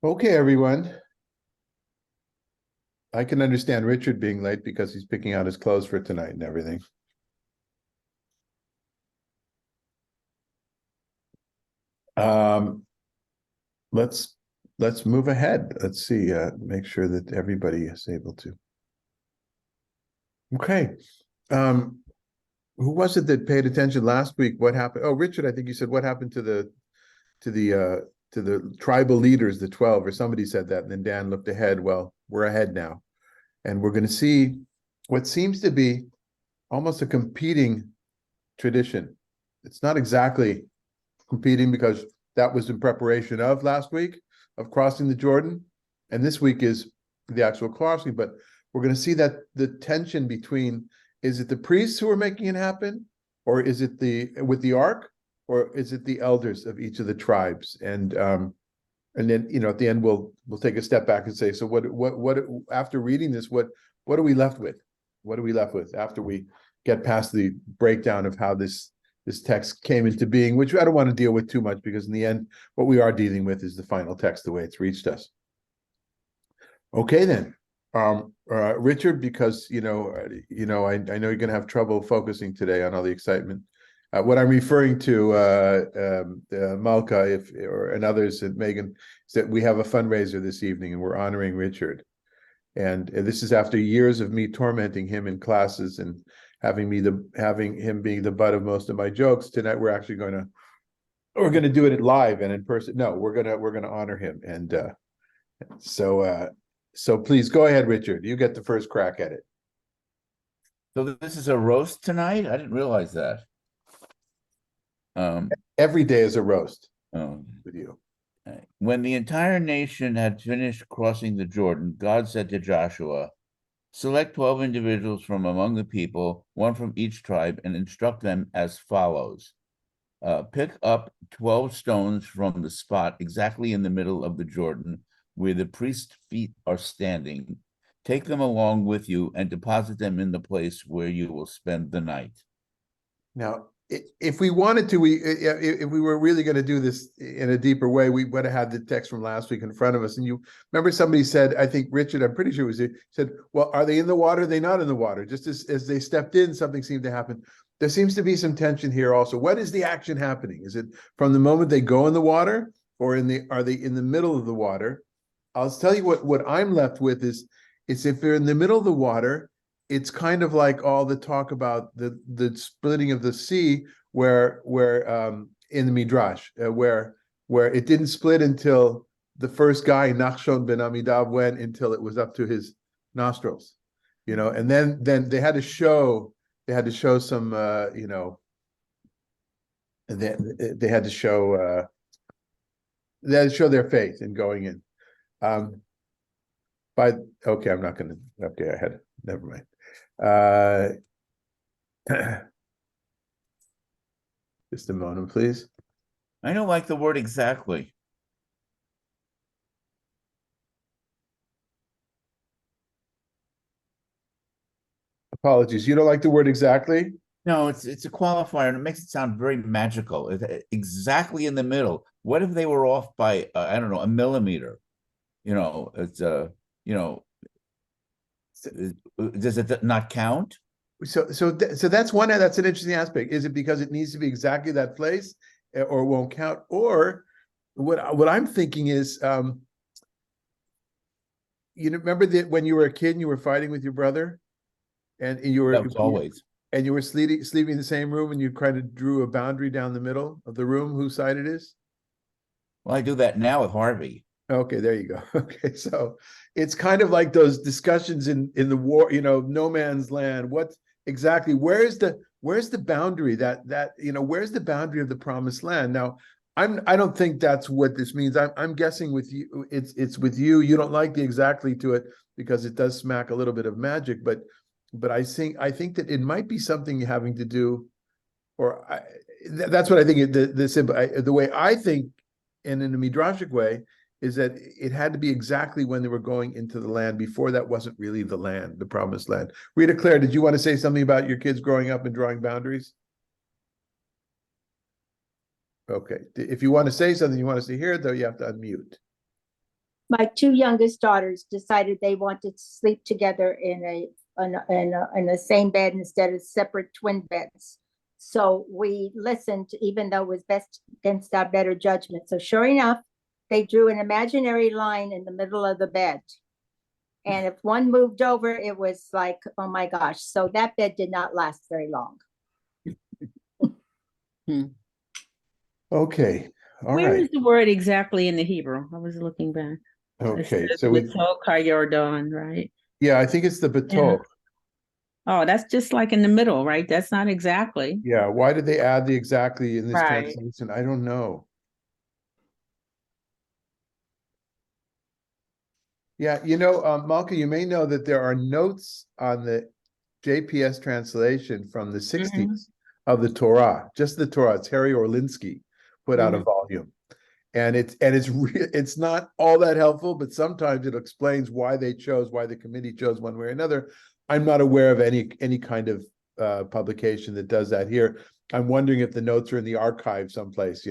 Okay, everyone. I can understand Richard being late because he's picking out his clothes for tonight and everything. Um, let's let's move ahead. Let's see, make sure that everybody is able to. Okay. Um, who was it that paid attention last week? What happened? Oh, Richard, I think you said what happened to the to the tribal leaders, the 12, or somebody said that, and then Dan looked ahead. Well, we're ahead now, and we're going to see what seems to be almost a competing tradition. It's not exactly competing because that was in preparation of last week of crossing the Jordan, and this week is the actual crossing. But we're going to see that the tension between, is it the priests who are making it happen, or is it the with the ark, or is it the elders of each of the tribes? And then at the end we'll take a step back and say, so what after reading this, what are we left with? What are we left with after we get past the breakdown of how this text came into being, which I don't want to deal with too much, because in the end, what we are dealing with is the final text, the way it's reached us. Okay, then, Richard, because I know you're going to have trouble focusing today on all the excitement. What I'm referring to, Malka, and others, and Megan, is that we have a fundraiser this evening, and we're honoring Richard. And this is after years of me tormenting him in classes and having him being the butt of most of my jokes. Tonight we're gonna do it live and in person. No, we're gonna honor him. And so please go ahead, Richard. You get the first crack at it. So this is a roast tonight? I didn't realize that. Every day is a roast Oh. with you. When the entire nation had finished crossing the Jordan, God said to Joshua, "Select 12 individuals from among the people, one from each tribe, and instruct them as follows. Pick up 12 stones from the spot exactly in the middle of the Jordan where the priest's feet are standing. Take them along with you and deposit them in the place where you will spend the night." Now, if we wanted to, if we were really going to do this in a deeper way, we would have had the text from last week in front of us. And you remember somebody said, I think Richard, I'm pretty sure it was it, said, well, are they in the water? Are they not in the water? Just as they stepped in, something seemed to happen. There seems to be some tension here also. What is the action happening? Is it from the moment they go in the water, or are they in the middle of the water? I'll tell you what I'm left with is if they're in the middle of the water, it's kind of like all the talk about the splitting of the sea, where in the Midrash, where it didn't split until the first guy, Nachshon ben Amidav, went until it was up to his nostrils, and then they had to show some, they had to show their faith in going in. But okay, I'm not going to. Okay, I had never mind. Just a moment, please. I don't like the word exactly. Apologies. You don't like the word exactly? No, it's a qualifier, and it makes it sound very magical. Exactly in the middle. What if they were off by I don't know, a millimeter? It's does it not count? So that's an interesting aspect. Is it because it needs to be exactly that place, or won't count? Or what I'm thinking is, remember that when you were a kid and you were fighting with your brother, and That was always. you were sleeping in the same room, and you kind of drew a boundary down the middle of the room, whose side it is? Well, I do that now with Harvey. Okay, there you go. Okay, so it's kind of like those discussions in the war, no man's land. What exactly? Where's the boundary where's the boundary of the promised land? Now, I don't think that's what this means. I'm guessing with you, it's with you. You don't like the exactly to it because it does smack a little bit of magic, but I think that it might be something having to do, that's what I think. The way I think, and in a midrashic way, is that it had to be exactly when they were going into the land. Before that wasn't really the land, the promised land. Rita Claire, did you want to say something about your kids growing up and drawing boundaries? Okay. If you want to say something, you want us to hear it, though, you have to unmute. My two youngest daughters decided they wanted to sleep together in the same bed instead of separate twin beds. So we listened, even though it was best against our better judgment. So sure enough, they drew an imaginary line in the middle of the bed. And if one moved over, it was like, oh my gosh. So that bed did not last very long. Okay, all Where right. is the word exactly in the Hebrew? I was looking back. It Okay, says so we, Betok HaYordan, right? yeah, I think it's the Betok. Oh, that's just like in the middle, right? That's not exactly. Yeah, why did they add the exactly in this Right. translation? I don't know. Yeah, Malka, you may know that there are notes on the JPS translation from the 60s of the Torah, just the Torah. It's Harry Orlinsky put out a volume. And it's not all that helpful, but sometimes it explains why the committee chose one way or another. I'm not aware of any kind of publication that does that here. I'm wondering if the notes are in the archive someplace,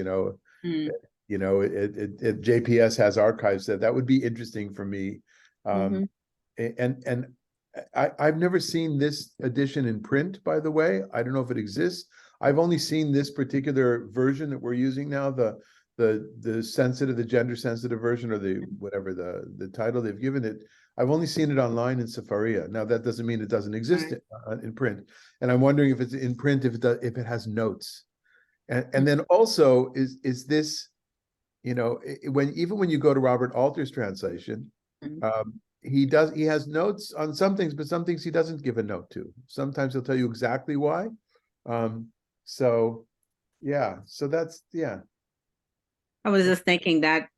JPS has archives that would be interesting for me. And I've never seen this edition in print, by the way. I don't know if it exists. I've only seen this particular version that we're using now, the gender sensitive version, or whatever the title they've given it. I've only seen it online in Sefaria. Now that doesn't mean it doesn't exist in print. And I'm wondering if it's in print, if it has notes. And then also is this, when you go to Robert Alter's translation, he has notes on some things, but some things he doesn't give a note to. Sometimes he'll tell you exactly why. So that's, yeah. I was just thinking that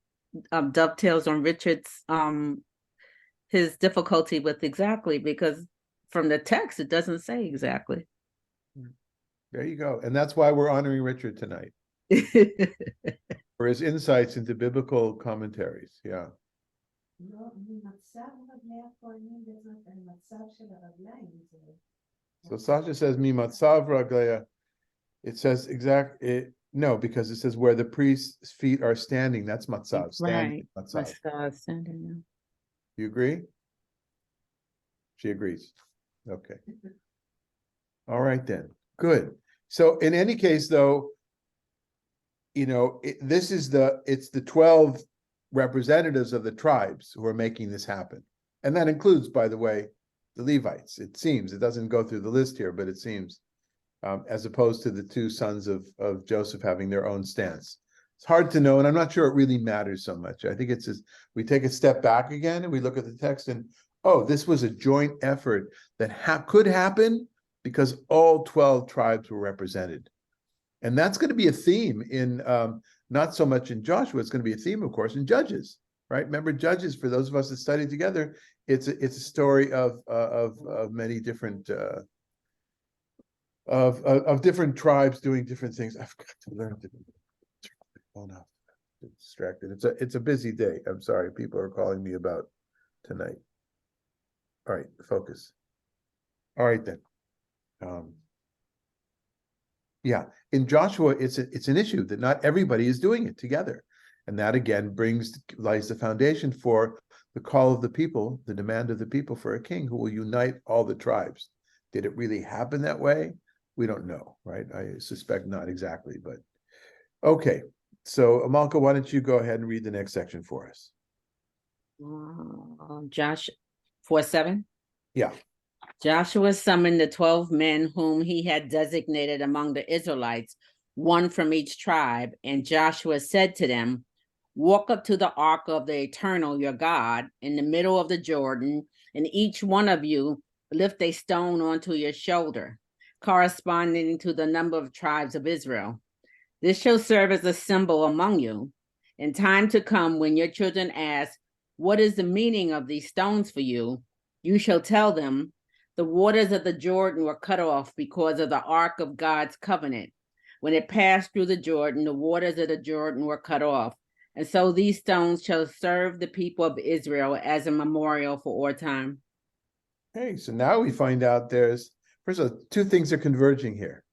dovetails on Richard's his difficulty with exactly, because from the text it doesn't say exactly. There you go. And that's why we're honoring Richard tonight for his insights into biblical commentaries. Yeah. So Sasha says mimatzav ragleya. It says no, because it says where the priest's feet are standing. That's matzav. Standing. Right. Matzav. Standing. You agree? She agrees. Okay. All right then. Good. So in any case, though, it's the 12 representatives of the tribes who are making this happen. And that includes, by the way, the Levites. It seems, it doesn't go through the list here, but it seems, as opposed to the two sons of Joseph having their own stance. It's hard to know, and I'm not sure it really matters so much. I think it's just, we take a step back again and we look at the text and, oh, this was a joint effort that could happen because all 12 tribes were represented. And that's going to be a theme in, not so much in Joshua, it's going to be a theme, of course, in Judges, right? Remember Judges, for those of us that study together, it's a story of many different, of different tribes doing different things. I've got to learn to phone off. Distracted. It's a busy day. I'm sorry. People are calling me about tonight. All right, focus. All right then. Yeah, in Joshua, it's an issue that not everybody is doing it together, and that again lies the foundation for the call of the people, the demand of the people for a king who will unite all the tribes. Did it really happen that way? We don't know, right? I suspect not exactly, but okay. So Amalka, why don't you go ahead and read the next section for us? Josh 4:7. Yeah. Joshua summoned the 12 men whom he had designated among the Israelites, one from each tribe. And Joshua said to them, walk up to the ark of the Eternal, your God, in the middle of the Jordan, and each one of you lift a stone onto your shoulder, corresponding to the number of tribes of Israel. This shall serve as a symbol among you. In time to come, when your children ask, what is the meaning of these stones for you? You shall tell them, the waters of the Jordan were cut off because of the ark of God's covenant. When it passed through the Jordan, the waters of the Jordan were cut off. And so these stones shall serve the people of Israel as a memorial for all time. Hey, so now we find out first of all, two things are converging here.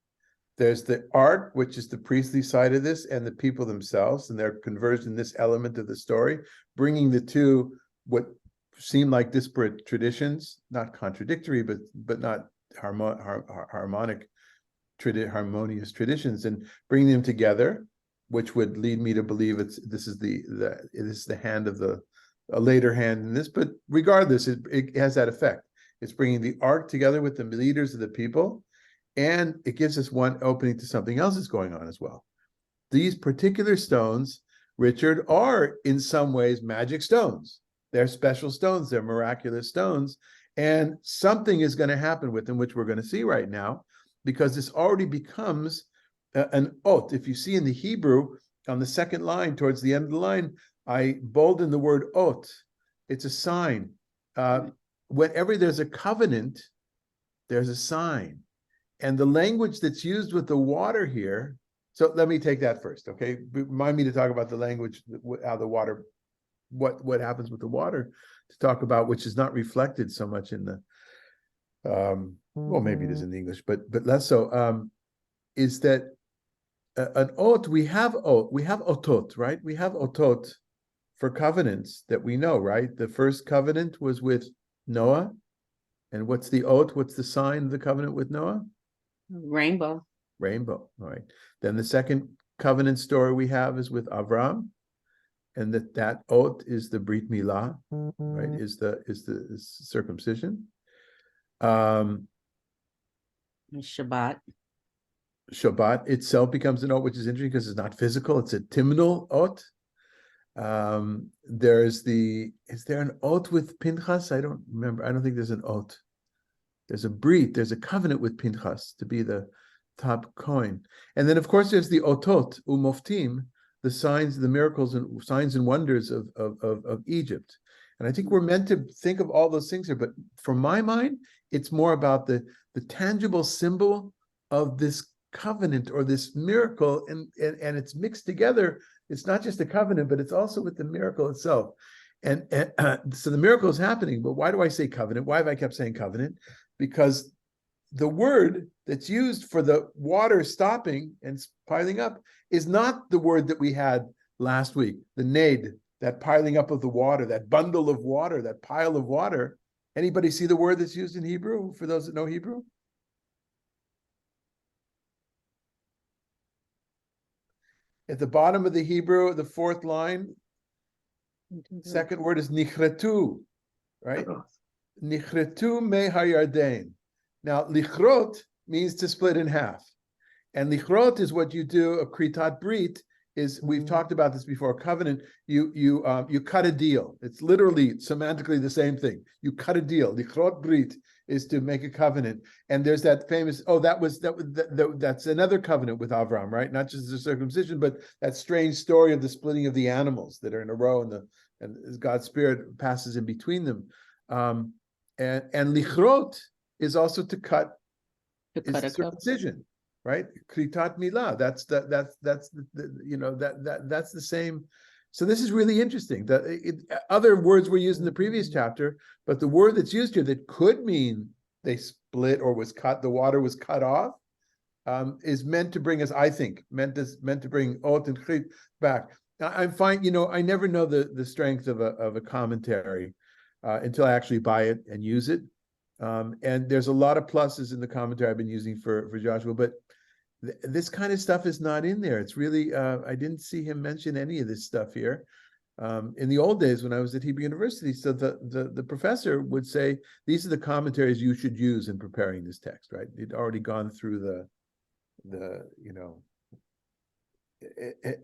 There's the art, which is the priestly side of this, and the people themselves, and their conversion, this element of the story, bringing the two, what seem like disparate traditions, not contradictory, but not harmonious traditions, and bringing them together, which would lead me to believe this is the hand of a later hand in this. But regardless, it has that effect. It's bringing the art together with the leaders of the people, and it gives us one opening to something else that's going on as well. These particular stones, Richard, are in some ways magic stones. They're special stones. They're miraculous stones. And something is going to happen with them, which we're going to see right now, because this already becomes an oath. If you see in the Hebrew, on the second line, towards the end of the line, I bolden the word oath. It's a sign. Whenever there's a covenant, there's a sign. And the language that's used with the water here, so let me take that first, okay? Remind me to talk about the language, how the water, what happens with the water, to talk about, which is not reflected so much in the, well, maybe it is in the English, but less so, is that an oath, we have otot, right? We have otot for covenants that we know, right? The first covenant was with Noah. And what's the oath? What's the sign of the covenant with Noah? Rainbow. Rainbow. All right. Then the second covenant story we have is with Avram, and that oath is the Brit Milah, right? Is the circumcision. Shabbat. Shabbat itself becomes an oath, which is interesting because it's not physical; it's a timnal oath. Is there an oath with Pinchas? I don't remember. I don't think there's an oath. There's a brit, there's a covenant with Pinchas to be the top coin. And then, of course, there's the otot, umoftim, the signs, the miracles and signs and wonders of Egypt. And I think we're meant to think of all those things here, but from my mind, it's more about the tangible symbol of this covenant or this miracle, and it's mixed together. It's not just a covenant, but it's also with the miracle itself. And so the miracle is happening, but why do I say covenant? Why have I kept saying covenant? Because the word that's used for the water stopping and piling up is not the word that we had last week, the nade, that piling up of the water, that bundle of water, that pile of water. Anybody see the word that's used in Hebrew, for those that know Hebrew? At the bottom of the Hebrew, the fourth line, second word is nichretu, right? Nichretu me hayarden. Now, lichrot means to split in half. And lichrot is what you do, a kritat brit, is, we've talked about this before, a covenant, you cut a deal. It's literally, semantically the same thing. You cut a deal. Lichrot brit is to make a covenant. And there's that famous, that's another covenant with Avram, right? Not just the circumcision, but that strange story of the splitting of the animals that are in a row, and God's Spirit passes in between them. And lichrot is also to cut, is circumcision, right? Kritat milah. That's the same. So this is really interesting. Other words were used in the previous chapter, but the word that's used here that could mean they split or was cut, the water was cut off, is meant to bring us, I think, meant to bring ot and chrit back. I find, I never know the strength of a commentary until I actually buy it and use it. And there's a lot of pluses in the commentary I've been using for Joshua, but this kind of stuff is not in there. It's really, I didn't see him mention any of this stuff here. In the old days when I was at Hebrew University, so the professor would say, these are the commentaries you should use in preparing this text, right? He'd already gone through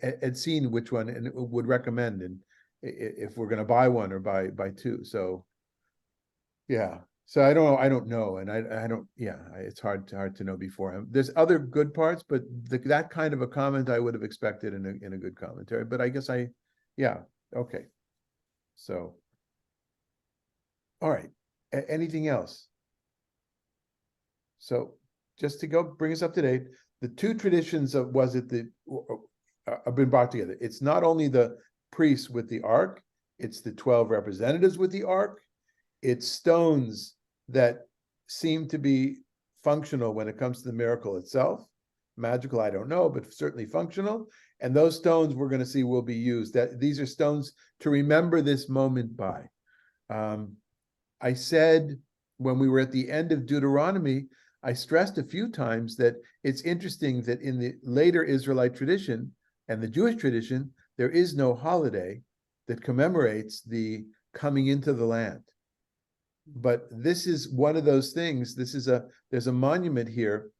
had seen which one and would recommend, and if we're going to buy one or buy two. So yeah. So I don't know, and I don't. Yeah, it's hard to know beforehand. There's other good parts, but that kind of a comment I would have expected in a good commentary. But I guess yeah, okay. So, all right. Anything else? So, just to bring us up to date, the two traditions have been brought together. It's not only the priests with the ark; it's the 12 representatives with the ark. It's stones that seem to be functional when it comes to the miracle itself. magical, I don't know, but certainly functional. And those stones we're going to see will be used. That these are stones to remember this moment by. I said when we were at the end of Deuteronomy, I stressed a few times that it's interesting that in the later Israelite tradition and the Jewish tradition, there is no holiday that commemorates the coming into the land. But this is one of those things. There's a monument here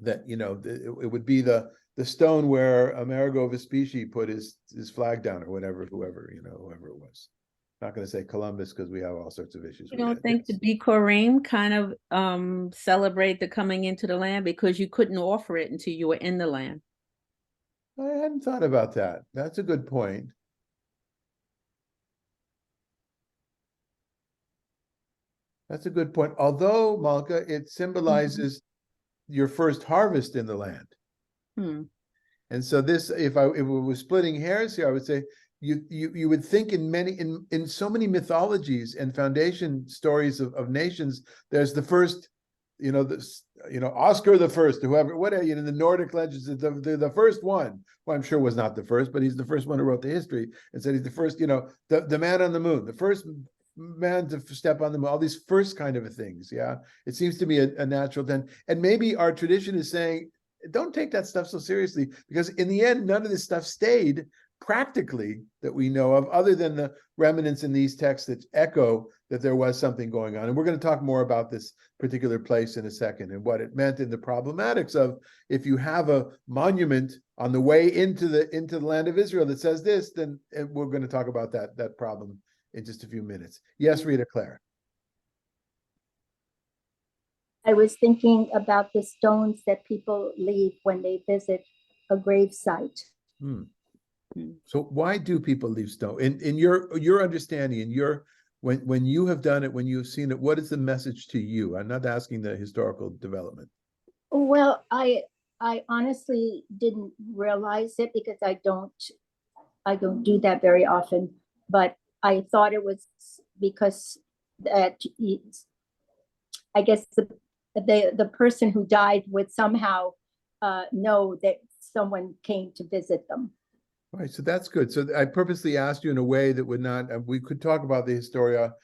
that, you know, it would be the stone where Amerigo Vespucci put his flag down, or whoever it was. Not going to say Columbus because we have all sorts of issues. You don't think the Bikurim kind of celebrate the coming into the land, because you couldn't offer it until you were in the land? I hadn't thought about that. That's a good point. That's a good point. Although, Malka, it symbolizes your first harvest in the land. And so this, if we were splitting hairs here, I would say you would think in so many mythologies and foundation stories of nations, there's the first, Oscar the First, whoever, whatever, in the Nordic legends, the first one, well, I'm sure was not the first, but he's the first one who wrote the history and said he's the first, the man on the moon, the first man to step on the moon, all these first kind of things. Yeah, it seems to be a natural thing. And maybe our tradition is saying, don't take that stuff so seriously, because in the end, none of this stuff stayed practically that we know of, other than the remnants in these texts that echo that there was something going on. And we're going to talk more about this particular place in a second and what it meant in the problematics of, if you have a monument on the way into the land of Israel that says this, then we're going to talk about that problem in just a few minutes. Yes, Rita Claire. I was thinking about the stones that people leave when they visit a grave site. So why do people leave stone? In your understanding, when you have done it, when you've seen it, what is the message to you? I'm not asking the historical development. Well, I honestly didn't realize it because I don't do that very often, but I thought it was because that I guess the person who died would somehow know that someone came to visit them. All right, so that's good. So I purposely asked you in a way that would not, we could talk about the historia,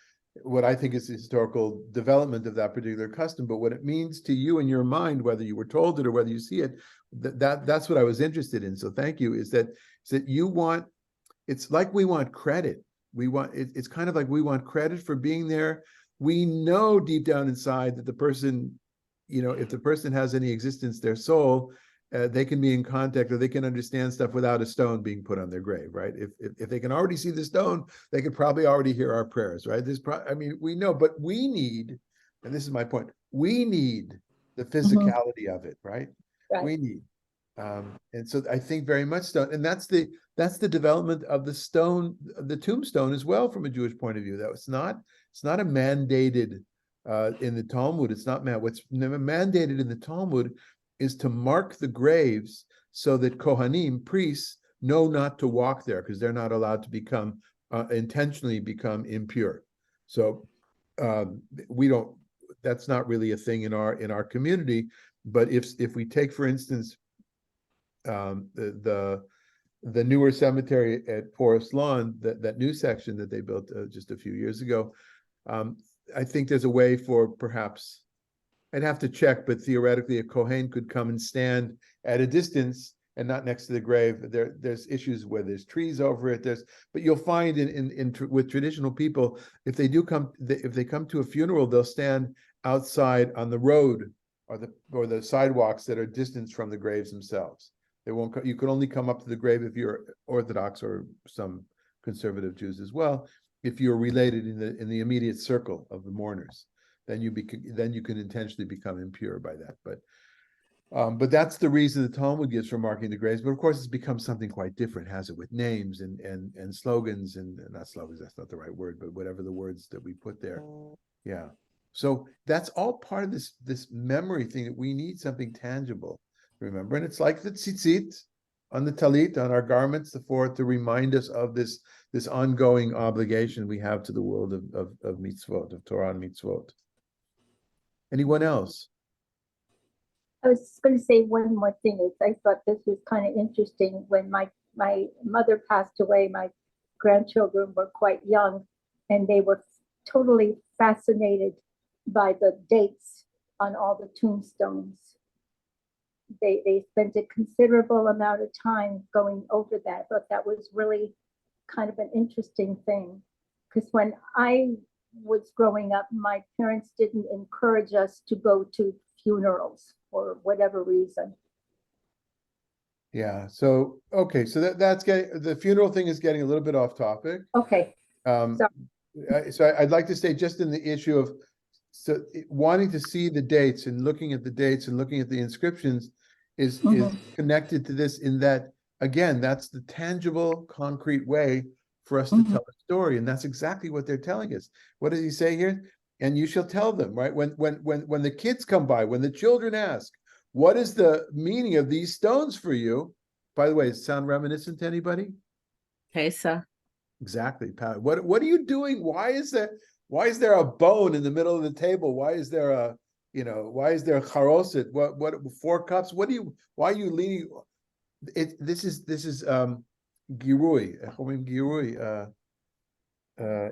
what I think is the historical development of that particular custom, but what it means to you in your mind, whether you were told it or whether you see it, that's what I was interested in. So thank you, is that you want, it's like we want credit. It's kind of like we want credit for being there. We know deep down inside that the person, if the person has any existence, their soul, they can be in contact, or they can understand stuff without a stone being put on their grave, right? If they can already see the stone, they could probably already hear our prayers, right? We know, but we need, and this is my point, we need the physicality of it, right? We need. And so I think very much stone, and that's the development of the stone, the tombstone as well, from a Jewish point of view. That it's not a mandated in the Talmud. It's not what's mandated in the Talmud is to mark the graves so that Kohanim, priests, know not to walk there, because they're not allowed to intentionally become impure. So we don't. That's not really a thing in our community. But if we take, for instance, the newer cemetery at Forest Lawn, that new section that they built just a few years ago, I think there's a way for, perhaps, I'd have to check, but theoretically a Kohen could come and stand at a distance and not next to the grave. There's issues where there's trees over it. But you'll find with traditional people, if they come to a funeral, they'll stand outside on the road or the sidewalks that are distanced from the graves themselves. They won't. You can only come up to the grave if you're Orthodox, or some conservative Jews as well, if you're related in the immediate circle of the mourners. Then you can intentionally become impure by that. But that's the reason the Talmud gives for marking the graves. But of course, it's become something quite different, has it, with names and slogans, and not slogans, that's not the right word, but whatever the words that we put there. Yeah. So that's all part of this memory thing, that we need something tangible, remember. And it's like the tzitzit on the talit, on our garments, to remind us of this ongoing obligation we have to the world of mitzvot, of Torah and mitzvot. Anyone else? I was going to say one more thing. Is I thought this was kind of interesting. When my mother passed away, my grandchildren were quite young, and they were totally fascinated by the dates on all the tombstones. They spent a considerable amount of time going over that. I thought that was really kind of an interesting thing, because when I was growing up, my parents didn't encourage us to go to funerals for whatever reason. Yeah, so, okay, so that's getting, the funeral thing is getting a little bit off topic. Okay, So I'd like to stay just in the issue of wanting to see the dates and looking at the dates and looking at the inscriptions is connected to this, in that, again, that's the tangible, concrete way for us to tell a story, and that's exactly what they're telling us. What does he say here? And you shall tell them, right? When the kids come by, when the children ask, what is the meaning of these stones for you? By the way, does it sound reminiscent to anybody? Okay, sir. Exactly, Pat. What are you doing? Why is there a bone in the middle of the table? Why is there a charoset? What 4 cups? Why are you leaning? This is girui,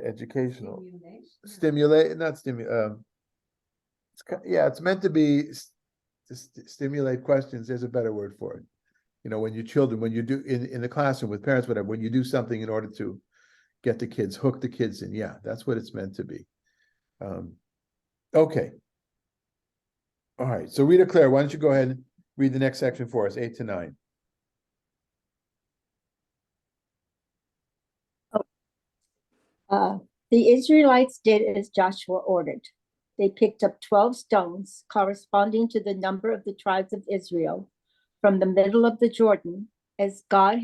educational. Stimulate, not stimulate. It's meant to be to stimulate questions. There's a better word for it. When you do in the classroom with parents, whatever, when you do something in order to get the kids, hook the kids in. Yeah, that's what it's meant to be. Okay. All right. So Rita Claire, why don't you go ahead and read the next section for us, 8 to 9. The Israelites did as Joshua ordered. They picked up 12 stones corresponding to the number of the tribes of Israel from the middle of the Jordan, as God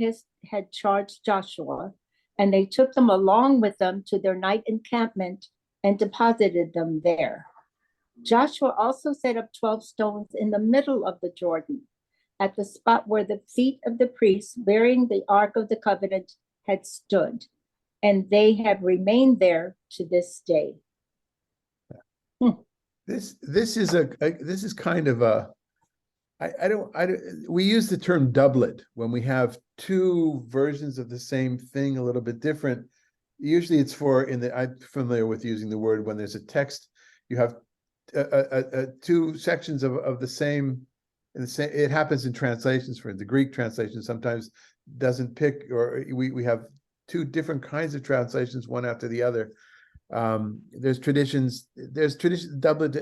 had charged Joshua, and they took them along with them to their night encampment and deposited them there. Joshua also set up 12 stones in the middle of the Jordan, at the spot where the feet of the priests bearing the Ark of the Covenant had stood, and they have remained there to this day. This is kind of a, we use the term doublet when we have two versions of the same thing a little bit different. Usually it's I'm familiar with using the word when there's a text, you have two sections of the same, it happens in translations. For the Greek translation sometimes doesn't pick, or we have two different kinds of translations, one after the other. There's traditions doublet.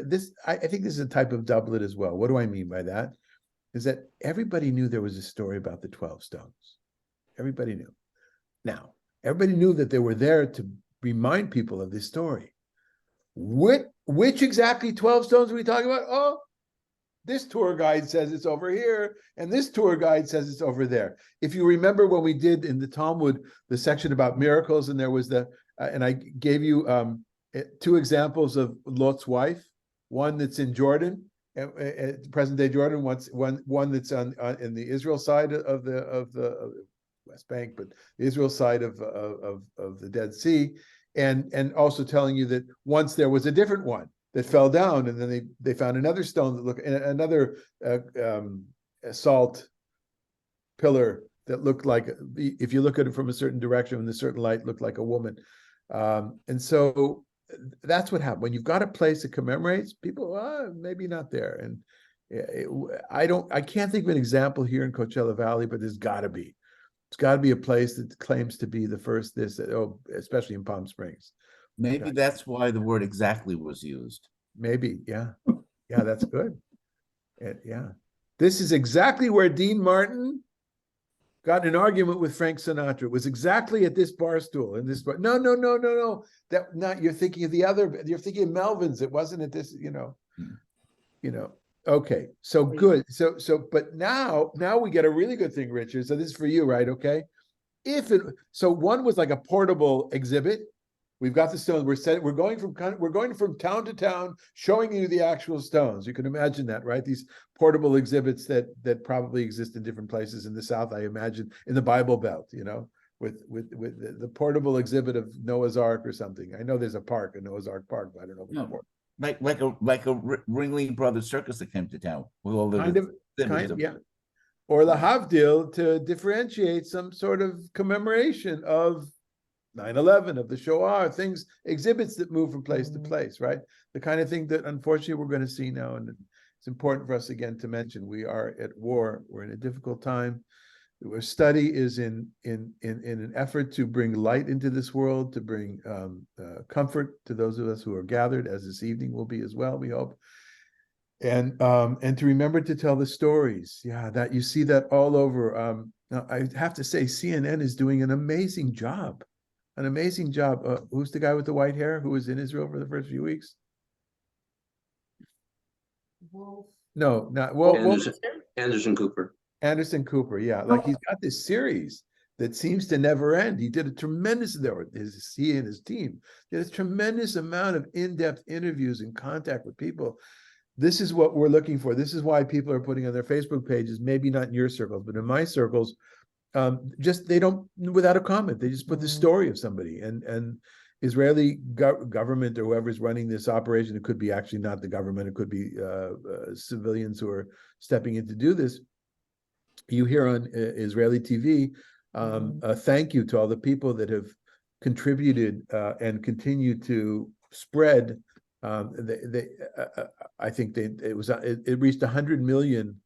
I think this is a type of doublet as well. What do I mean by that? Is that everybody knew there was a story about the 12 stones. Everybody knew. Now, everybody knew that they were there to remind people of this story. Which exactly 12 stones are we talking about? Oh, this tour guide says it's over here, and this tour guide says it's over there. If you remember when we did in the Talmud, the section about miracles, and there was and I gave you 2 examples of Lot's wife, one that's in Jordan, present-day Jordan, one that's in the Israel side of the West Bank, but the Israel side of the Dead Sea, and also telling you that once there was a different one that fell down, and then they found another stone that looked, another salt pillar that looked like, if you look at it from a certain direction in a certain light, looked like a woman. And so that's what happened. When you've got a place that commemorates, people maybe not there. And I can't think of an example here in Coachella Valley, but there's got to be. It's got to be a place that claims to be the first especially in Palm Springs. Maybe that's why the word exactly was used. Maybe, yeah. Yeah, that's good. Yeah. This is exactly where Dean Martin got in an argument with Frank Sinatra. It was exactly at this bar stool, in this bar. No. You're thinking of you're thinking of Melvin's. It wasn't at this, Okay, so good. But now we get a really good thing, Richard. So this is for you, right? Okay. So one was like a portable exhibit. We've got the stones. We're going from town to town, showing you the actual stones. You can imagine that, right? These portable exhibits that probably exist in different places in the South. I imagine in the Bible Belt, with the portable exhibit of Noah's Ark or something. I know there's a Noah's Ark Park, but I don't know. No. like a Ringling Brothers circus that came to town with all the Kind of, symbols. yeah. Or the Havdil to differentiate some sort of commemoration of 9/11, of the Shoah, things, exhibits that move from place to place, right? The kind of thing that unfortunately we're going to see now. And it's important for us again to mention, we are at war. We're in a difficult time. Our study is in an effort to bring light into this world, to bring comfort to those of us who are gathered, as this evening will be as well, we hope. And to remember to tell the stories. Yeah, that you see that all over. Now I have to say, CNN is doing an amazing job. An amazing job. Who's the guy with the white hair who was in Israel for the first few weeks? No, not Wolf. Anderson Cooper. Anderson Cooper, yeah. Like he's got this series that seems to never end. He did a tremendous, he and his team did a tremendous amount of in-depth interviews and contact with people. This is what we're looking for. This is why people are putting on their Facebook pages, maybe not in your circles, but in my circles, just they don't, without a comment, they just put the story of somebody. And Israeli government or whoever's running this operation, it could be actually not the government, it could be civilians who are stepping in to do this. You hear on Israeli TV, a thank you to all the people that have contributed and continue to spread. I think it reached 100 million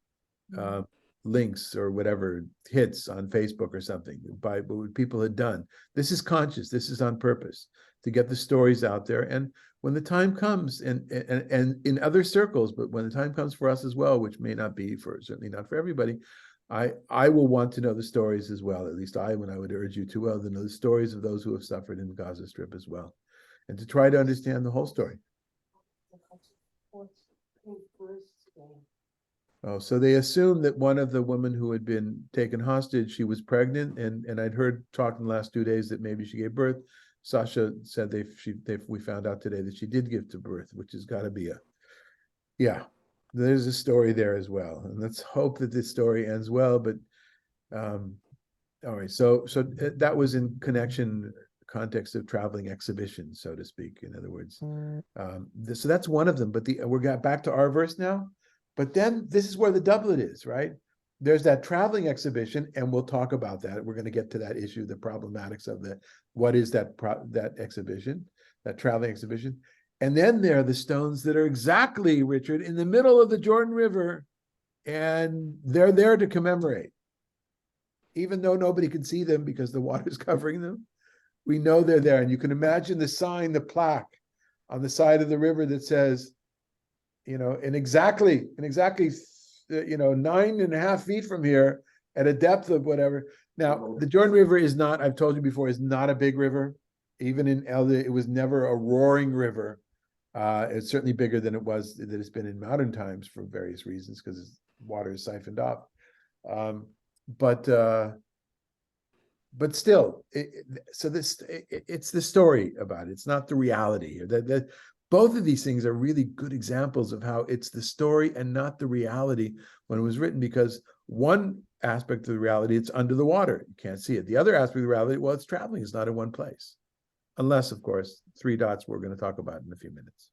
links or whatever hits on Facebook or something by what people had done. This is conscious. This is on purpose to get the stories out there. And when the time comes, and in other circles, but when the time comes for us as well, which may not be certainly not for everybody, I will want to know the stories as well. At least I would urge you to to know the stories of those who have suffered in the Gaza Strip as well, and to try to understand the whole story. Oh, so they assumed that one of the women who had been taken hostage, she was pregnant, and I'd heard talk in the last 2 days that maybe she gave birth. Sasha said we found out today that she did give to birth, which has got to be there's a story there as well, and let's hope that this story ends well. But all right, so that was in context of traveling exhibitions, so to speak. In other words, so that's one of them. But we're got back to our verse now. But then this is where the doublet is, right? There's that traveling exhibition, and we'll talk about that. We're going to get to that issue, the problematics of what is that exhibition, that traveling exhibition. And then there are the stones that are exactly, Richard, in the middle of the Jordan River, and they're there to commemorate. Even though nobody can see them because the water's covering them, we know they're there. And you can imagine the sign, the plaque on the side of the river that says, in exactly 9.5 feet from here, at a depth of whatever. Now, the Jordan River is not, I've told you before, is not a big river. Even in it was never a roaring river. It's certainly bigger than that it's been in modern times for various reasons, because water is siphoned off. But still, it's the story about it. It's not the reality. Both of these things are really good examples of how it's the story and not the reality when it was written, because one aspect of the reality, it's under the water. You can't see it. The other aspect of the reality, well, it's traveling. It's not in one place. Unless, of course, 3 dots we're going to talk about in a few minutes.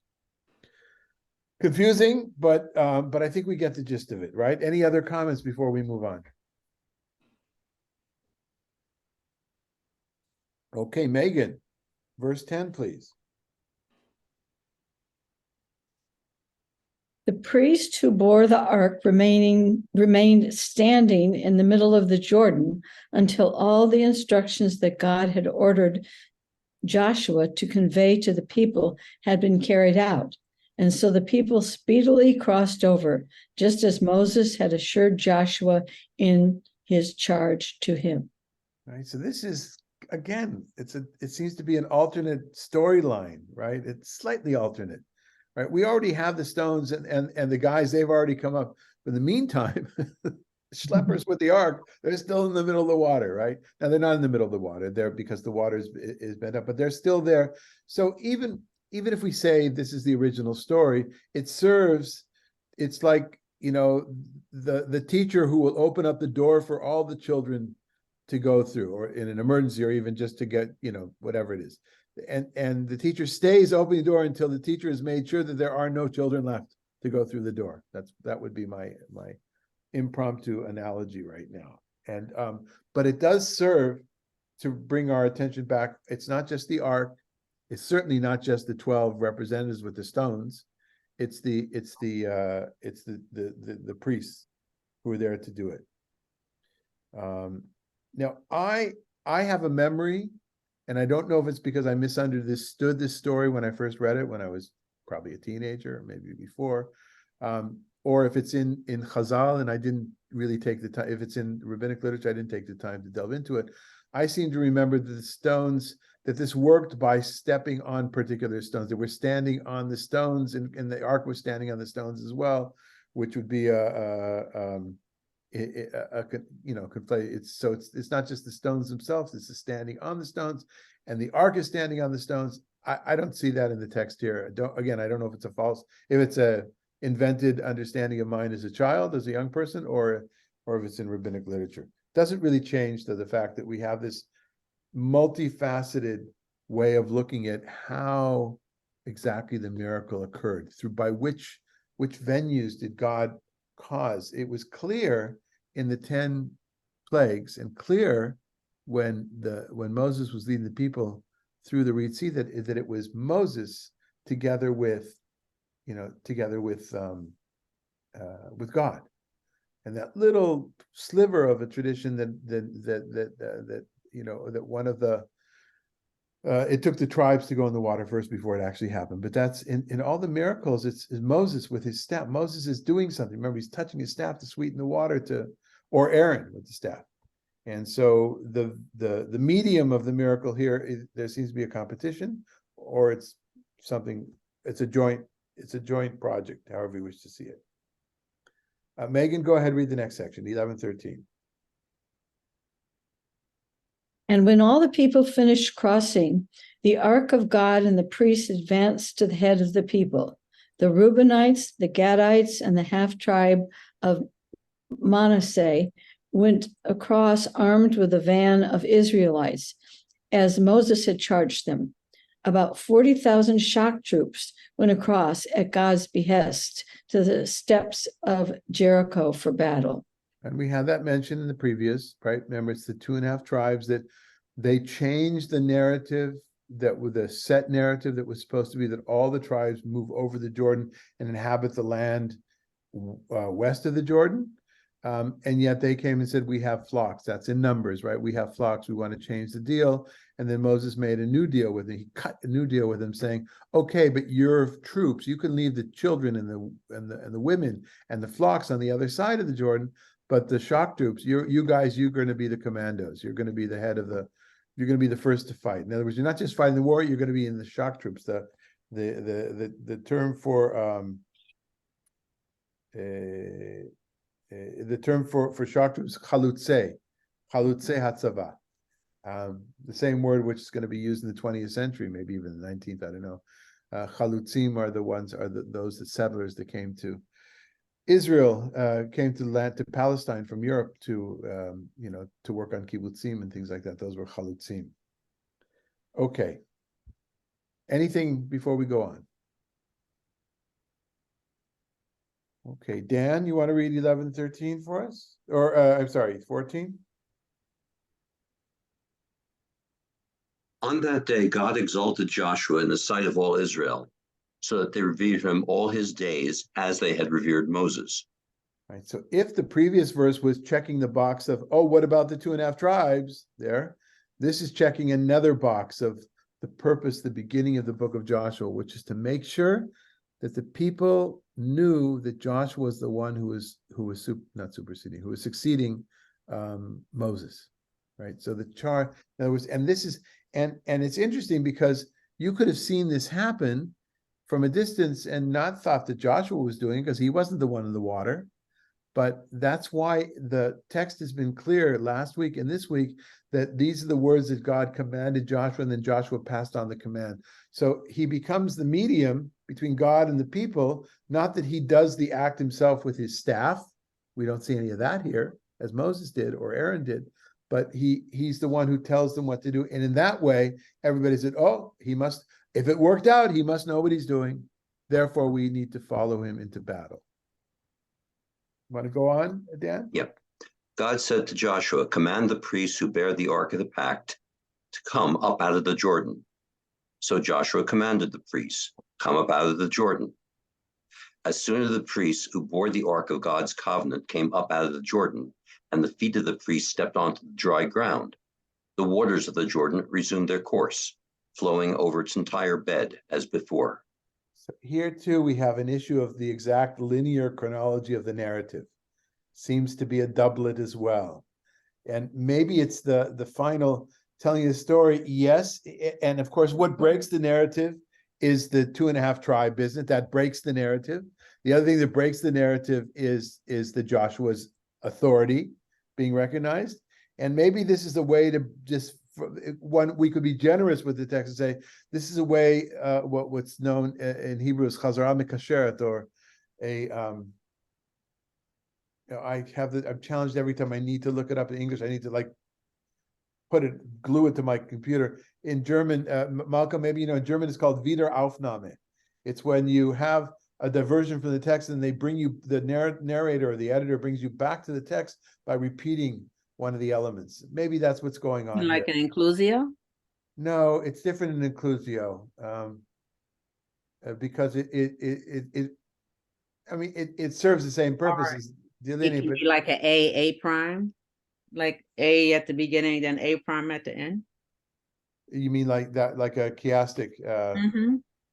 Confusing, but I think we get the gist of it, right? Any other comments before we move on? Okay, Megan, verse 10, please. The priest who bore the ark remained standing in the middle of the Jordan until all the instructions that God had ordered Joshua to convey to the people had been carried out. And so the people speedily crossed over, just as Moses had assured Joshua in his charge to him. Right. So this is, again, it seems to be an alternate storyline, right? It's slightly alternate, right? We already have the stones and the guys, they've already come up. But in the meantime, schleppers with the ark, they're still in the middle of the water, right? Now they're not in the middle of the water there because the water is bent up, but they're still there. So even if we say this is the original story, it's like, the teacher who will open up the door for all the children to go through, or in an emergency, or even just to get, whatever it is. and the teacher stays opening the door until the teacher has made sure that there are no children left to go through the door. That would be my impromptu analogy right now. And but it does serve to bring our attention back. It's not just the ark. It's certainly not just the 12 representatives with the stones. It's the priests who are there to do it. Now I have a memory, and I don't know if it's because I misunderstood this story when I first read it, when I was probably a teenager, maybe before, or if it's in Chazal and I didn't really take the time. If it's in rabbinic literature, I didn't take the time to delve into it. I seem to remember that the stones, that this worked by stepping on particular stones. They were standing on the stones, and the ark was standing on the stones as well, which would be it's not just the stones themselves, it's the standing on the stones, and the ark is standing on the stones. I don't see that in the text here. I don't know if it's a invented understanding of mine as a child, as a young person, or if it's in rabbinic literature. Doesn't really change the fact that we have this multifaceted way of looking at how exactly the miracle occurred, by which venues did God cause. It was clear in the 10 plagues, and clear when Moses was leading the people through the Red Sea, that it was Moses together with God. And that little sliver of a tradition that one of the it took the tribes to go in the water first before it actually happened. But that's in all the miracles, it's Moses with his staff. Moses is doing something. Remember, he's touching his staff to sweeten the water, or Aaron with the staff. And so the medium of the miracle here, there seems to be a competition, or it's a joint project, however you wish to see it. Megan, go ahead, read the next section, 11:13. And when all the people finished crossing, the ark of God and the priests advanced to the head of the people. The Reubenites, the Gadites, and the half-tribe of Manasseh went across armed with a van of Israelites, as Moses had charged them. About 40,000 shock troops went across at God's behest to the steps of Jericho for battle. And we had that mentioned in the previous, right? Remember, it's the 2.5 tribes that they changed the narrative, that with a set narrative that was supposed to be that all the tribes move over the Jordan and inhabit the land west of the Jordan. And yet they came and said, we have flocks. That's in Numbers, right? We have flocks. We want to change the deal. And then Moses made a new deal with them. He cut a new deal with them, saying, okay, but your troops, you can leave the children and the women and the flocks on the other side of the Jordan, but the shock troops, you guys, you're going to be the commandos. You're going to be the head of you're going to be the first to fight. In other words, you're not just fighting the war, you're going to be in the shock troops. The term for shock troops, chalutze hatzava. The same word which is going to be used in the 20th century, maybe even the 19th, I don't know. Chalutzim are those settlers that came to Israel, came to Palestine from Europe to work on kibbutzim and things like that. Those were chalutzim. Okay. Anything before we go on? Okay, Dan, you want to read 11:13 for us? Or I'm sorry, 14? On that day, God exalted Joshua in the sight of all Israel, so that they revered him all his days as they had revered Moses. Right. So if the previous verse was checking the box of, oh, what about the 2.5 tribes there? This is checking another box of the purpose, the beginning of the book of Joshua, which is to make sure that the people knew that Joshua was the one who was succeeding Moses. Right. So in other words, and this is, and it's interesting because you could have seen this happen from a distance and not thought that Joshua was doing it, because he wasn't the one in the water. But that's why the text has been clear last week and this week that these are the words that God commanded Joshua, and then Joshua passed on the command. So he becomes the medium between God and the people, not that he does the act himself with his staff. We don't see any of that here, as Moses did or Aaron did, but he's the one who tells them what to do. And in that way, everybody said, oh, he must, if it worked out, he must know what he's doing. Therefore, we need to follow him into battle. Want to go on, Dan? Yep. God said to Joshua, command the priests who bear the ark of the pact to come up out of the Jordan. So Joshua commanded the priests, come up out of the Jordan. As soon as the priests who bore the ark of God's covenant came up out of the Jordan, and the feet of the priests stepped onto the dry ground, the waters of the Jordan resumed their course, flowing over its entire bed as before. So here too, we have an issue of the exact linear chronology of the narrative. Seems to be a doublet as well. And maybe it's the final telling the story, yes. And of course, what breaks the narrative is the 2.5 tribe business. That breaks the narrative. The other thing that breaks the narrative is the Joshua's authority being recognized. And maybe this is a way to just we could be generous with the text and say this is a way what's known in Hebrew as chazara mikasheret, or a I'm challenged every time I need to look it up in English. I need to like glue it to my computer. In German, Malcolm, maybe you know, in German it's called Wiederaufnahme. It's when you have a diversion from the text and they bring you, the narrator or the editor brings you back to the text by repeating one of the elements. Maybe that's what's going on Like here. an inclusio? No, it's different in inclusio, because I mean, it serves the same purpose as It delineate, can but be like an A prime, like A at the beginning, then A prime at the end. you mean like that, like a chiastic?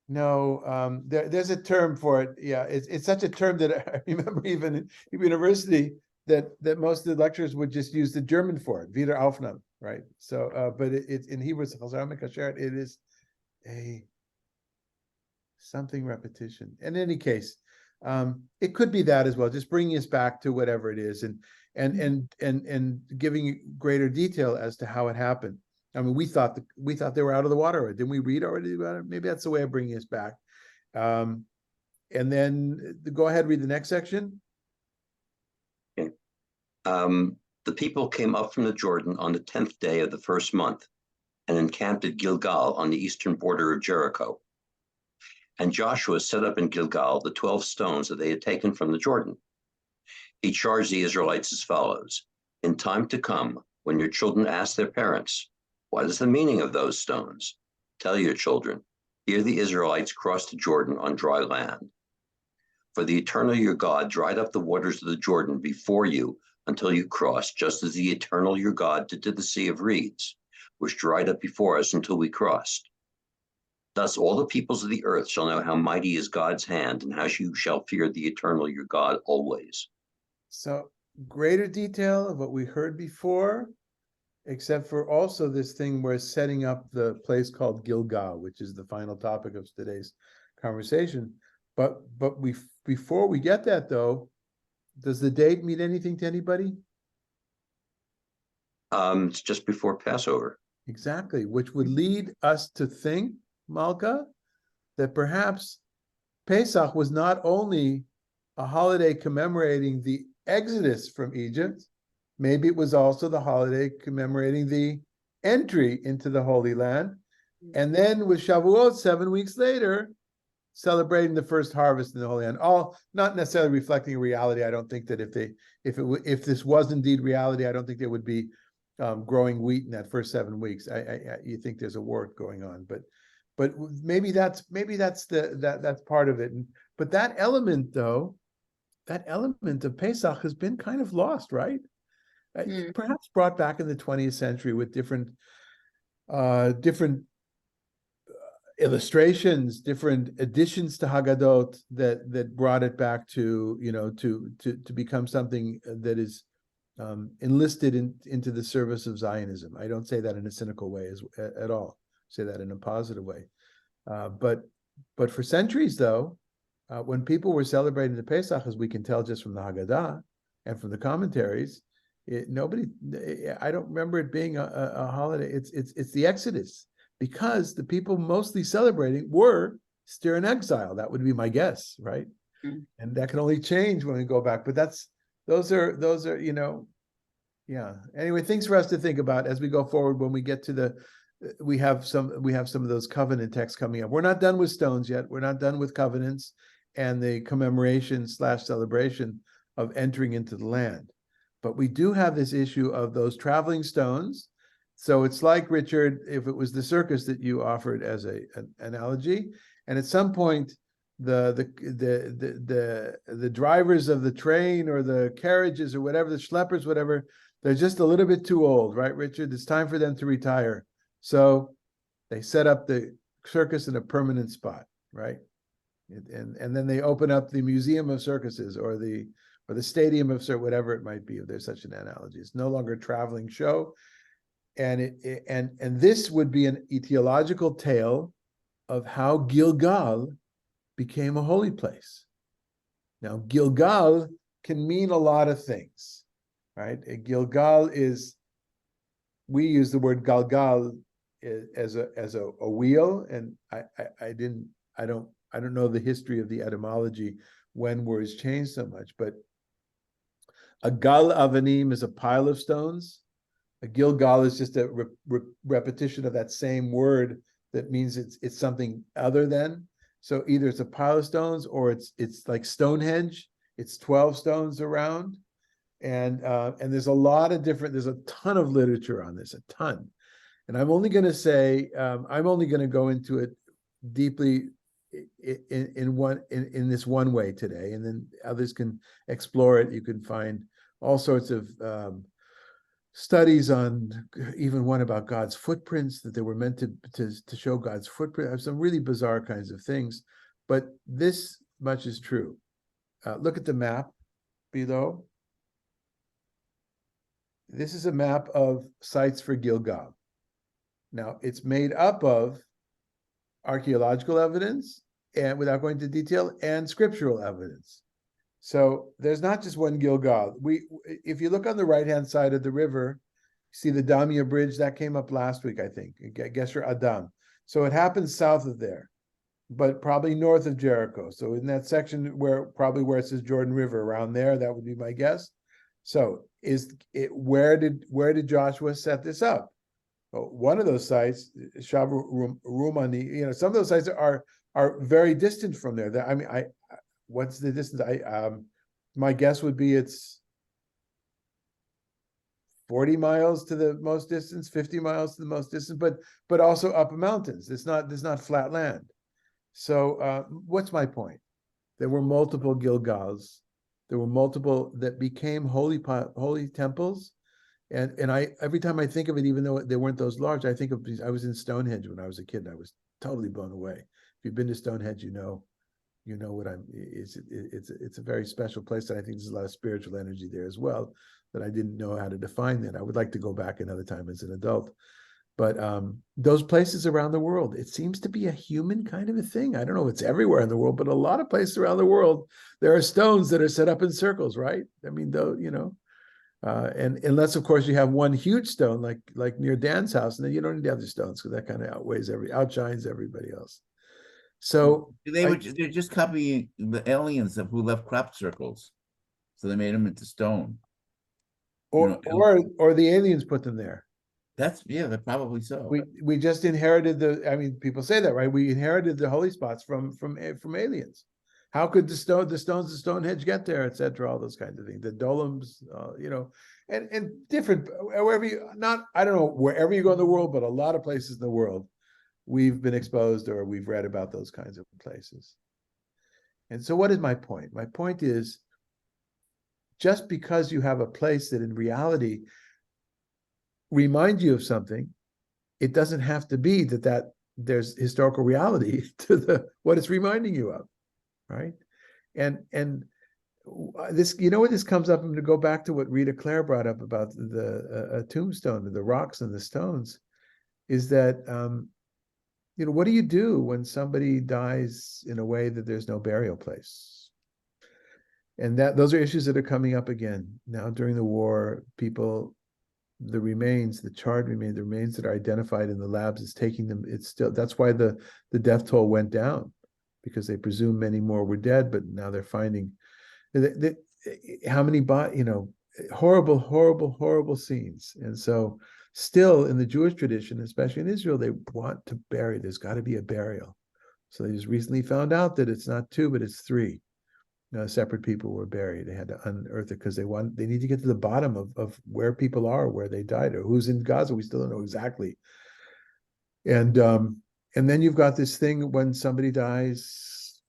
No, there's a term for it. Yeah, it's such a term that I remember even in university that most of the lecturers would just use the German for it, Wiederaufnahme, right? So, but it's in Hebrew, it is a something repetition. In any case, it could be that as well, just bringing us back to whatever it is, and giving greater detail as to how it happened. I mean, we thought they were out of the water. Didn't we read already about it? Maybe that's the way of bringing us back. And then go ahead, read the next section. Okay. The people came up from the Jordan on the 10th day of the first month and encamped at Gilgal on the eastern border of Jericho. And Joshua set up in Gilgal the 12 stones that they had taken from the Jordan. He charged the Israelites as follows: in time to come, when your children ask their parents, what is the meaning of those stones? Tell your children, here the Israelites crossed the Jordan on dry land. For the eternal your God dried up the waters of the Jordan before you until you crossed, just as the eternal your God did to the Sea of Reeds, which dried up before us until we crossed. Thus all the peoples of the earth shall know how mighty is God's hand, and how you shall fear the eternal your God always. So greater detail of what we heard before, except for also this thing where setting up the place called Gilgal, which is the final topic of today's conversation. But before we get that though, does the date mean anything to anybody? It's just before Passover. Exactly, which would lead us to think, Malka, that perhaps Pesach was not only a holiday commemorating the exodus from Egypt, maybe it was also the holiday commemorating the entry into the Holy Land. And then with Shavuot, 7 weeks later, celebrating the first harvest in the Holy Land. All not necessarily reflecting reality. I don't think that if this was indeed reality, I don't think there would be growing wheat in that first 7 weeks. You think there's a war going on, but maybe that's that's part of it. But that element though, that element of Pesach has been kind of lost, right? Perhaps brought back in the 20th century with different illustrations, different additions to Haggadot that brought it back to, you know, to become something that is enlisted into the service of Zionism. I don't say that in a cynical way at all. I say that in a positive way. But for centuries though, when people were celebrating the Pesach, as we can tell just from the Haggadah and from the commentaries, I don't remember it being a holiday. It's the Exodus, because the people mostly celebrating were still in exile. That would be my guess, right? And that can only change when we go back. But those are, you know, Yeah. Anyway, things for us to think about as we go forward when we get to the we have some of those covenant texts coming up. We're not done with stones yet. We're not done with covenants and the commemoration / celebration of entering into the land. But we do have this issue of those traveling stones. So it's like, Richard, if it was the circus that you offered as an analogy, and at some point the drivers of the train or the carriages or whatever, the schleppers, whatever, they're just a little bit too old, right, Richard? It's time for them to retire. So they set up the circus in a permanent spot, right? And then they open up the Museum of Circuses or the Stadium of Circus, whatever it might be, if there's such an analogy. It's no longer a traveling show. And this would be an etiological tale of how Gilgal became a holy place. Now, Gilgal can mean a lot of things, right? Gilgal is, we use the word Galgal as a wheel, and I don't know the history of the etymology when words change so much, but a gal avanim is a pile of stones. A Gilgal is just a repetition of that same word that means it's something other than. So either it's a pile of stones or it's like Stonehenge. It's 12 stones around, and there's a lot of different. There's a ton of literature on this, a ton. And I'm only going to say I'm only going to go into it deeply in this one way today, and then others can explore it. You can find all sorts of studies on, even one about God's footprints, that they were meant to show God's footprint. Some really bizarre kinds of things, but this much is true. Look at the map below. This is a map of sites for Gilgal. Now, it's made up of archaeological evidence, and without going into detail, and scriptural evidence. So there's not just one Gilgal. If you look on the right-hand side of the river, see the Damia Bridge, that came up last week, I think, Gesher Adam. So it happens south of there, but probably north of Jericho. So in that section where it says Jordan River, around there, that would be my guess. So where did Joshua set this up? Well, one of those sites, Rumani, some of those sites are very distant from there. I mean, what's the distance? My guess would be it's 40 miles to the most distance, 50 miles to the most distance, but also up mountains. There's not flat land. So what's my point? There were multiple Gilgals. There were multiple that became holy temples. And I, every time I think of it, even though they weren't those large, I think of these. I was in Stonehenge when I was a kid, and I was totally blown away. If you've been to Stonehenge, you know what it's a very special place, and I think there's a lot of spiritual energy there as well that I didn't know how to define then. I would like to go back another time as an adult. But those places around the world, it seems to be a human kind of a thing. I don't know if it's everywhere in the world, but a lot of places around the world, there are stones that are set up in circles, right? I mean, though, and unless, of course, you have one huge stone like near Dan's house, and then you don't need to have the stones because that kind of outshines everybody else. So they're just copying the aliens who left crop circles, so they made them into stone. Or the aliens put them there. That's probably so. We just inherited people say that, right? We inherited the holy spots from aliens. How could the stones of Stonehenge get there, etc., all those kinds of things, the dolums, and different, I don't know, wherever you go in the world, but a lot of places in the world, we've been exposed or we've read about those kinds of places. And so what is my point? My point is, just because you have a place that in reality reminds you of something, it doesn't have to be that there's historical reality to what it's reminding you of, right? And this, what this comes up, and to go back to what Rita Claire brought up about the tombstone, the rocks and the stones, is that what do you do when somebody dies in a way that there's no burial place? And those are issues that are coming up again now during the war. The remains, the charred remains, the remains that are identified in the labs, is taking them. It's still, that's why the death toll went down, because they presume many more were dead, but now they're finding how many horrible, horrible, horrible scenes. And so still in the Jewish tradition, especially in Israel, they want to bury. There's got to be a burial. So they just recently found out that it's not two, but it's three. Separate people were buried. They had to unearth it because they need to get to the bottom of where people are, where they died, or who's in Gaza. We still don't know exactly. And then you've got this thing when somebody dies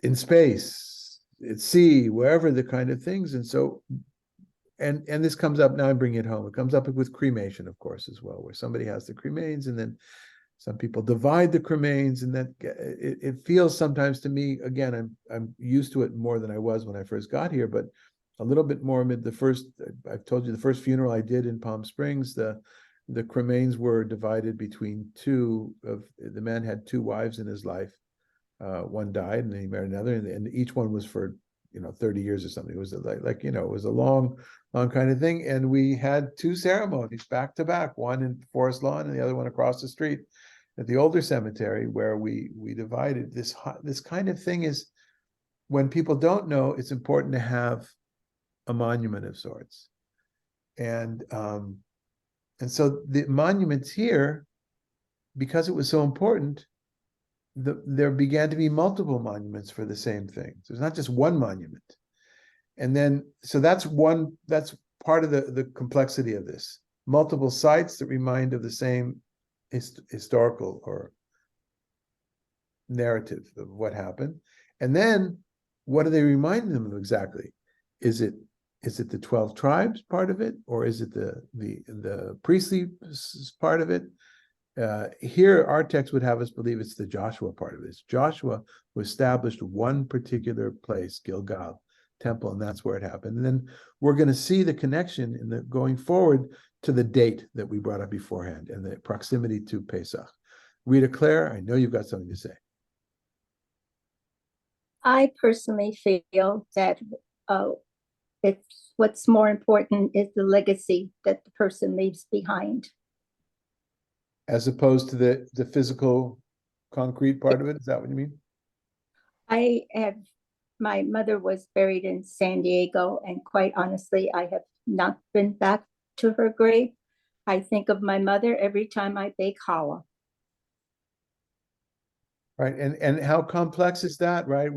in space, at sea, wherever, the kind of things. And so, and this comes up now. I'm bringing it home. It comes up with cremation, of course, as well, where somebody has the cremains, and then some people divide the cremains, and that it feels sometimes to me, again, I'm used to it more than I was when I first got here, but a little bit more amid the first. I've told you the first funeral I did in Palm Springs, the cremains were divided between two of the man had two wives in his life. One died, and then he married another, and each one was for 30 years or something. It was like it was a long kind of thing, and we had two ceremonies back to back, one in Forest Lawn and the other one across the street at the older cemetery, where we divided. This kind of thing is, when people don't know, it's important to have a monument of sorts, and so the monuments here, because it was so important, there began to be multiple monuments for the same thing. So it's not just one monument. And then, so that's part of the complexity of this. Multiple sites that remind of the same historical or narrative of what happened. And then, what are they reminding them of exactly? Is it the 12 tribes part of it, or is it the priestly part of it? Here, our text would have us believe it's the Joshua part of this. Joshua who established one particular place, Gilgal temple, and that's where it happened. And then we're going to see the connection in the going forward to the date that we brought up beforehand and the proximity to Pesach. Rita Claire, I know you've got something to say. I personally feel that it's what's more important is the legacy that the person leaves behind. As opposed to the physical, concrete part of it, is that what you mean? My mother was buried in San Diego, and quite honestly, I have not been back to her grave. I think of my mother every time I bake challah. Right, and how complex is that, right?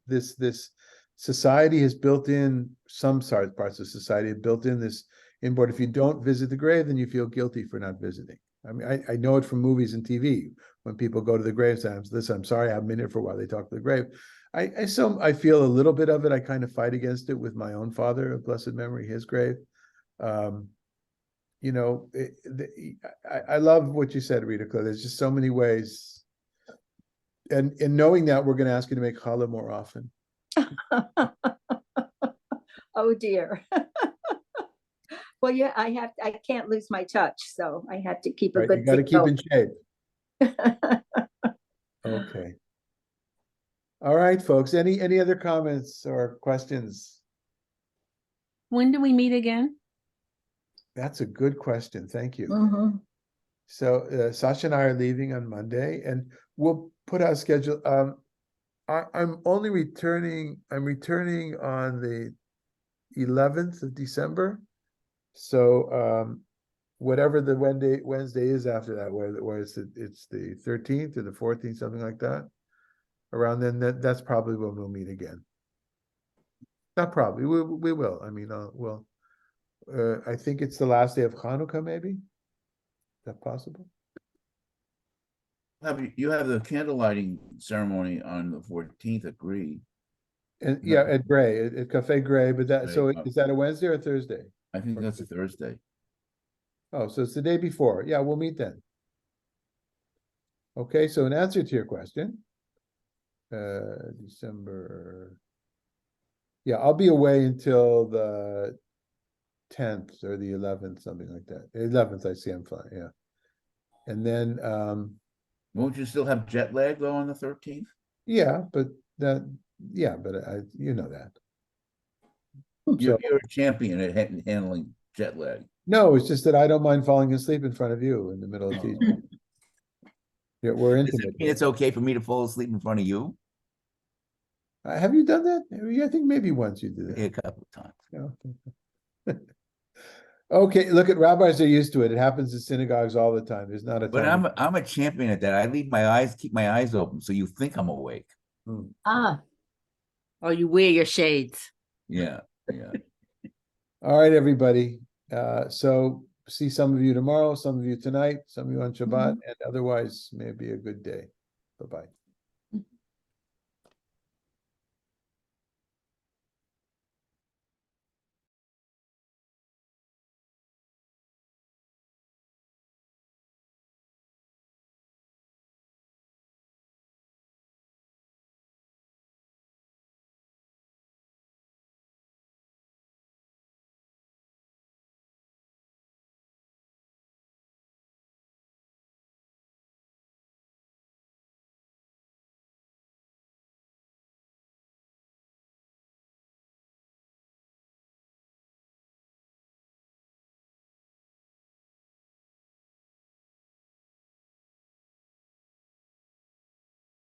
This society has built in, some parts of society have built in this inboard. If you don't visit the grave, then you feel guilty for not visiting. I mean, I know it from movies and TV. When people go to the grave, sometimes, listen, I'm sorry, I haven't been here for a while. They talk to the grave. I feel a little bit of it. I kind of fight against it with my own father of blessed memory, his grave. I love what you said, Rita Claire. There's just so many ways. And knowing that, we're going to ask you to make challah more often. Oh dear. Well, yeah, I can't lose my touch, so I have to keep a good. You got to keep in shape. Okay. All right, folks. Any other comments or questions? When do we meet again? That's a good question. Thank you. Mm-hmm. So Sasha and I are leaving on Monday, and we'll put our schedule. I'm returning on the 11th of December. So whatever the Wednesday is after that, where it's the 13th or the 14th, something like that. Around then, that's probably when we'll meet again. Not probably, we will. I mean, I think it's the last day of Hanukkah, maybe. Is that possible? You have the candle lighting ceremony on the 14th at Gree. And yeah, at Gray, at Cafe Gray, but is that a Wednesday or a Thursday? I think that's a Thursday. Oh, so it's the day before. Yeah, we'll meet then. Okay, so in answer to your question, December. Yeah, I'll be away until the 10th or the 11th, something like that. The 11th, I see I'm fine, yeah. And then won't you still have jet lag though on the 13th? Yeah, but I you know that. You're a champion at handling jet lag. No, it's just that I don't mind falling asleep in front of you in the middle of teaching. Yeah, we're intimate. It's okay for me to fall asleep in front of you? Have you done that? I think maybe once you did that. A couple of times. Yeah. Okay, look at rabbis are used to it. It happens in synagogues all the time. There's not a But time. I'm a champion at that. I leave my eyes, keep my eyes open, so you think I'm awake. Ah, Or you wear your shades. Yeah, yeah. All right, everybody. So see some of you tomorrow, some of you tonight, some of you on Shabbat, and otherwise maybe a good day. Bye-bye.